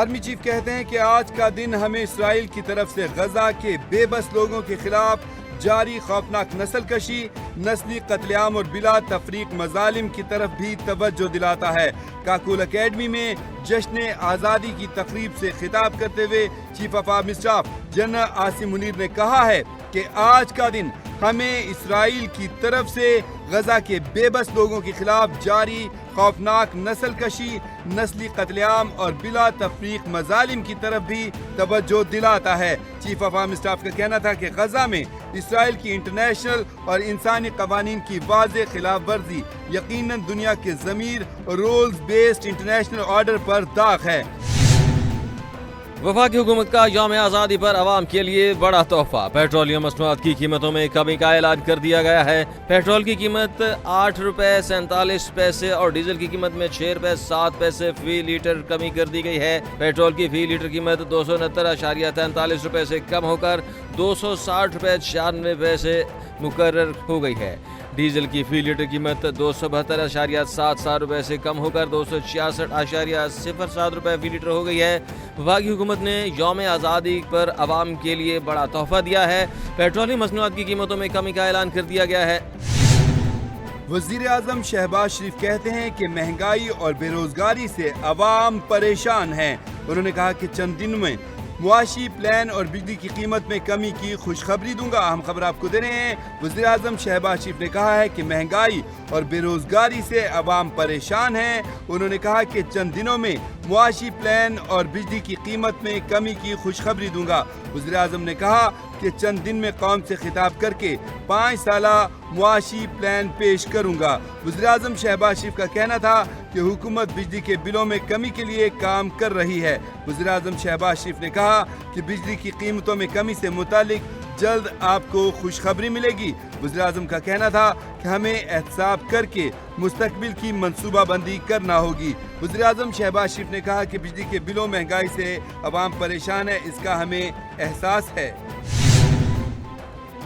Army chief کہتے ہیں کہ آج کا دن ہمیں اسرائیل کی طرف سے غزہ کے بے بس لوگوں کے خلاف جاری خوفناک نسل کشی، نسلی قتل عام اور بلا تفریق مظالم کی طرف بھی توجہ دلاتا ہے۔ کاکول اکیڈمی میں جشن آزادی کی تقریب سے خطاب کرتے ہوئے chief of army staff general Asim Munir نے کہا ہے کہ آج کا دن ہمیں اسرائیل کی طرف سے غزہ کے بے بس لوگوں کے خلاف جاری خوفناک نسل کشی، نسلی قتل عام اور بلا تفریق مظالم کی طرف بھی توجہ دلاتا ہے۔ چیف آف آرمی اسٹاف کا کہنا تھا کہ غزہ میں اسرائیل کی انٹرنیشنل اور انسانی قوانین کی واضح خلاف ورزی یقیناً دنیا کے ضمیر رولز بیسڈ انٹرنیشنل آرڈر پر داغ ہے۔ وفاقی حکومت کا یوم آزادی پر عوام کے لیے بڑا تحفہ، پیٹرولیم مصنوعات کی قیمتوں میں کمی کا اعلان کر دیا گیا ہے۔ پیٹرول کی قیمت 8 روپے 47 پیسے اور ڈیزل کی قیمت میں 6 روپے 7 پیسے فی لیٹر کمی کر دی گئی ہے۔ پیٹرول کی فی لیٹر قیمت 269.43 روپے سے کم ہو کر 260 روپے 96 پیسے مقرر ہو گئی ہے۔ ڈیزل کی فی لیٹر قیمت 272.77 روپے سے کم ہو کر 266.07 روپے فی لیٹر ہو گئی ہے۔ وفاقی حکومت نے یوم آزادی پر عوام کے لیے بڑا تحفہ دیا ہے۔ پیٹرولیم مصنوعات کی قیمتوں میں کمی کا اعلان کر دیا گیا ہے۔ وزیر اعظم شہباز شریف کہتے ہیں کہ مہنگائی اور بے روزگاری سے عوام پریشان ہیں۔ انہوں نے کہا کہ چند دن میں معاشی پلان اور بجلی کی قیمت میں کمی کی خوشخبری دوں گا۔ اہم خبر آپ کو دے رہے ہیں۔ وزیر اعظم شہباز شریف نے کہا ہے کہ مہنگائی اور بے روزگاری سے عوام پریشان ہیں۔ انہوں نے کہا کہ چند دنوں میں معاشی پلان اور بجلی کی قیمت میں کمی کی خوشخبری دوں گا۔ وزیر اعظم نے کہا کہ چند دن میں قوم سے خطاب کر کے 5 سالہ معاشی پلان پیش کروں گا۔ وزیر اعظم شہباز شریف کا کہنا تھا کہ حکومت بجلی کے بلوں میں کمی کے لیے کام کر رہی ہے۔ وزیر اعظم شہباز شریف نے کہا کہ بجلی کی قیمتوں میں کمی سے متعلق جلد آپ کو خوشخبری ملے گی۔ وزیر اعظم کا کہنا تھا کہ ہمیں احتساب کر کے مستقبل کی منصوبہ بندی کرنا ہوگی۔ وزیر اعظم شہباز شریف نے کہا کہ بجلی کے بلوں مہنگائی سے عوام پریشان ہے، اس کا ہمیں احساس ہے۔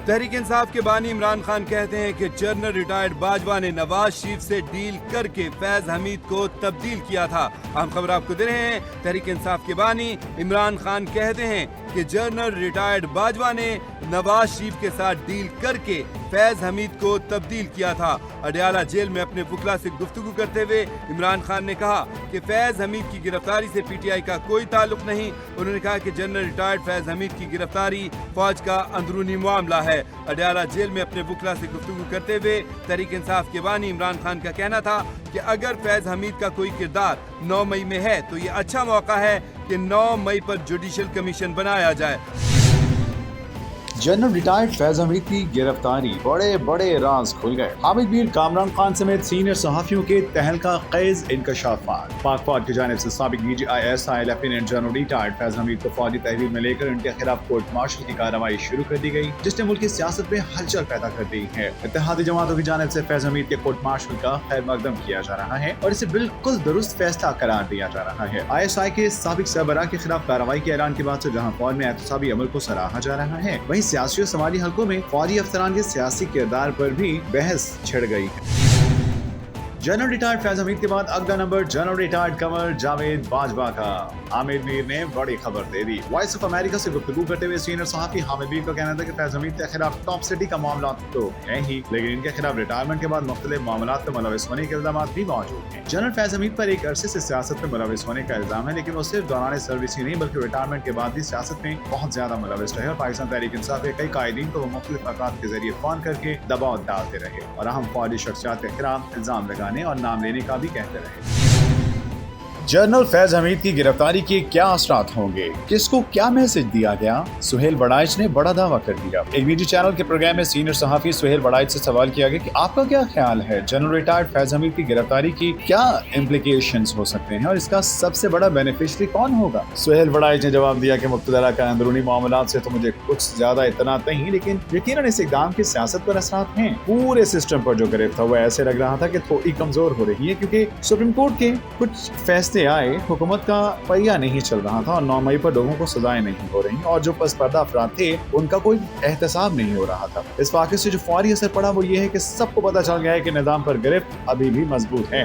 تحریک انصاف کے بانی عمران خان کہتے ہیں کہ جنرل ریٹائرڈ باجوہ نے نواز شریف سے ڈیل کر کے فیض حمید کو تبدیل کیا تھا۔ اہم خبر آپ کو دے رہے ہیں۔ تحریک انصاف کے بانی عمران خان کہتے ہیں کہ جنرل ریٹائرڈ باجوہ نے نواز شریف کے ساتھ ڈیل کر کے فیض حمید کو تبدیل کیا تھا۔ اڈیالہ جیل میں اپنے وکلا سے گفتگو کرتے ہوئے عمران خان نے کہا کہ فیض حمید کی گرفتاری سے پی ٹی آئی کا کوئی تعلق نہیں۔ انہوں نے کہا کہ جنرل ریٹائرڈ فیض حمید کی گرفتاری فوج کا اندرونی معاملہ ہے۔ اڈیالہ جیل میں اپنے وکلا سے گفتگو کرتے ہوئے تحریک انصاف کے بانی عمران خان کا کہنا تھا کہ اگر فیض حمید کا کوئی کردار 9 مئی میں ہے تو یہ اچھا موقع ہے کہ 9 مئی پر جوڈیشل کمیشن بنایا جائے۔ جنرل ریٹائرڈ فیض حمید کی گرفتاری، بڑے بڑے راز کھل گئے۔ حامد میر، کامران خان سمیت سینئر صحافیوں کے تہلکہ خیز انکشافات۔ پاک فوج کی جانب سے سابق D G I S I lieutenant general retired Faiz Hameed کو فوجی تحویل میں لے کر ان کے خلاف کورٹ مارشل کی کارروائی شروع کر دی گئی، جس نے ملک کی سیاست میں ہلچل پیدا کر دی ہے۔ اتحادی جماعتوں کی جانب سے فیض حمید کے کورٹ مارشل کا خیر مقدم کیا جا رہا ہے اور اسے بالکل درست فیصلہ قرار دیا جا رہا ہے۔ آئی ایس آئی کے سابق سربراہ کے خلاف کارروائی کے اعلان کے بعد سے جہاں فوج میں احتسابی عمل کو سراہا جا رہا ہے، وہیں سیاسی اور سماجی حلقوں میں فوجی افسران کے سیاسی کردار پر بھی بحث چھڑ گئی ہے۔ جنرل ریٹائرڈ فیض حمید کے بعد اگلا نمبر جنرل ریٹائرڈ کنور جاوید باجوہ کا۔ حامد میر نے بڑی خبر دے دی۔ وائس آف امریکہ سے گفتگو کرتے ہوئے سینئر صحافی حامد میر کا کہنا تھا کہ فیض حمید کے خلاف ٹاپ سٹی کا معاملات تو ہے ہی، لیکن ان کے خلاف ریٹائرمنٹ کے بعد مختلف معاملات میں ملوث ہونے کے الزامات بھی موجود ہیں۔ جنرل فیض حمید پر ایک عرصے سے سیاست میں ملوث ہونے کا الزام ہے، لیکن وہ صرف دوران سروس ہی نہیں بلکہ ریٹائرمنٹ کے بعد بھی سیاست میں بہت زیادہ ملوث رہے اور پاکستان تحریک انصاف کے کئی قائدین کو وہ مختلف افراد کے ذریعے فون کر کے دباؤ ڈالتے رہے اور اہم فوجی شخصیات کے خلاف الزام لگانے اور نام لینے کا بھی کہتے رہے۔ جنرل فیض حمید کی گرفتاری کے کیا اثرات ہوں گے؟ کس کو کیا میسج دیا گیا؟ سہیل بڑائچ نے بڑا دعویٰ کر دیا۔ ایک نجی چینل کے پروگرام میں سینئر صحافی سہیل بڑائچ سے سوال کیا گیا کہ آپ کا کیا خیال ہے جنرل ریٹائرڈ فیض حمید کی گرفتاری کی کیا امپلیکیشنز ہو سکتے ہیں اور اس کا سب سے بڑا بینیفیشری کون ہوگا؟ سہیل بڑائچ نے جواب دیا کہ مقتدرہ کا اندرونی معاملات سے تو مجھے کچھ زیادہ اطلاع نہیں، لیکن یقیناً اس اقدام کے سیاست پر اثرات ہیں۔ پورے سسٹم پر جو گرفت تھا وہ ایسے لگ رہا تھا کہ تھوڑی کمزور ہو رہی ہے، کیونکہ سپریم کورٹ کے کچھ فیصلے آئے، حکومت کا پہیہ نہیں چل رہا تھا اور 9 مئی پر لوگوں کو سزائیں نہیں ہو رہی اور جو پس پردہ افراد تھے ان کا کوئی احتساب نہیں ہو رہا تھا۔ اس واقعے سے جو فوری اثر پڑا وہ یہ ہے کہ سب کو پتہ چل گیا ہے کہ نظام پر گرفت ابھی بھی مضبوط ہے۔